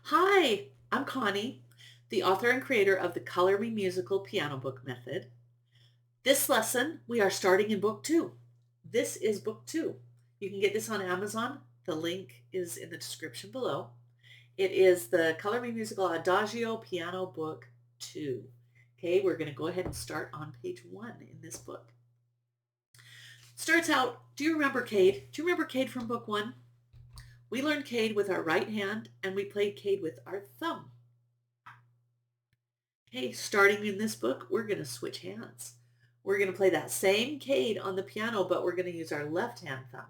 Hi, I'm Connie, the author and creator of the Color Me Musical piano book method. This lesson, we are starting in book 2. This is book 2. You can get this on Amazon. The link is in the description below. It is the Color Me Musical Adagio piano book 2. Okay, we're going to go ahead and start on page 1 in this book. Starts out, do you remember Cade? Do you remember Cade from book 1? We learned Cade with our right hand and we played Cade with our thumb. Okay, starting in this book, we're going to switch hands. We're going to play that same Cade on the piano, but we're going to use our left hand thumb.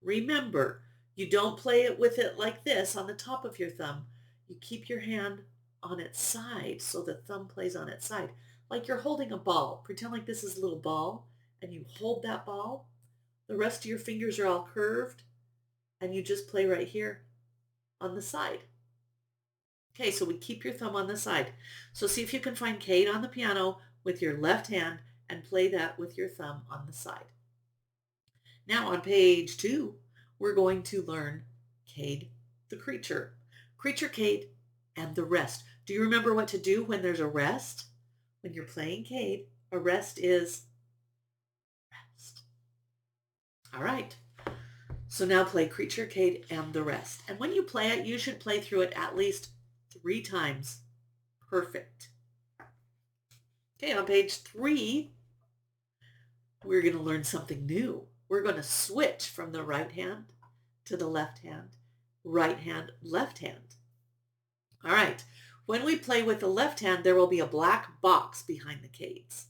Remember, you don't play it with it like this on the top of your thumb. You keep your hand on its side so the thumb plays on its side. Like you're holding a ball. Pretend like this is a little ball and you hold that ball. The rest of your fingers are all curved and you just play right here on the side. Okay, so we keep your thumb on the side. So see if you can find Cade on the piano with your left hand and play that with your thumb on the side. Now on page 2, we're going to learn Cade the creature. Creature Cade and the rest. Do you remember what to do when there's a rest? When you're playing Cade, a rest is rest. All right. So now play Creature Cade and the rest. And when you play it, you should play through it at least 3 times. Perfect. Okay, on page 3, we're going to learn something new. We're going to switch from the right hand to the left hand, right hand, left hand. All right, when we play with the left hand, there will be a black box behind the Cades.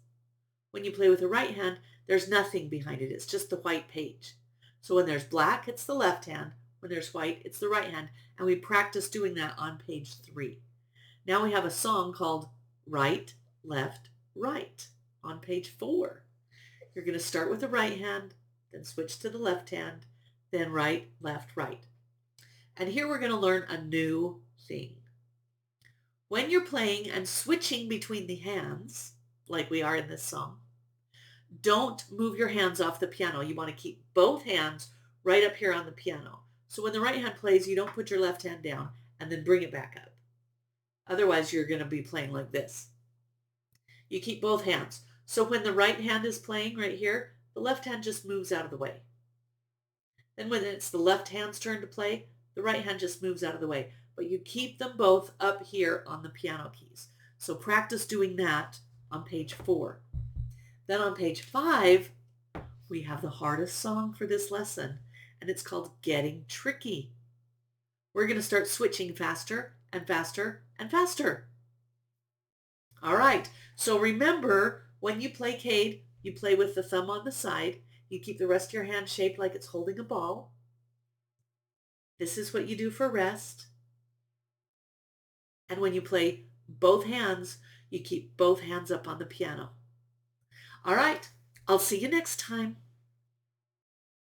When you play with the right hand, there's nothing behind it. It's just the white page. So when there's black, it's the left hand. When there's white, it's the right hand. And we practice doing that on page 3. Now we have a song called Right, Left, Right on page 4. You're going to start with the right hand, then switch to the left hand, then right, left, right. And here we're going to learn a new thing. When you're playing and switching between the hands, like we are in this song, don't move your hands off the piano. You want to keep both hands right up here on the piano. So when the right hand plays, you don't put your left hand down and then bring it back up. Otherwise, you're going to be playing like this. You keep both hands. So when the right hand is playing right here, the left hand just moves out of the way. Then when it's the left hand's turn to play, the right hand just moves out of the way. But you keep them both up here on the piano keys. So practice doing that on page 4. Then on page 5, we have the hardest song for this lesson, and it's called Getting Tricky. We're going to start switching faster and faster and faster. All right, so remember, when you play Cade, you play with the thumb on the side. You keep the rest of your hand shaped like it's holding a ball. This is what you do for rest. And when you play both hands, you keep both hands up on the piano. All right, I'll see you next time.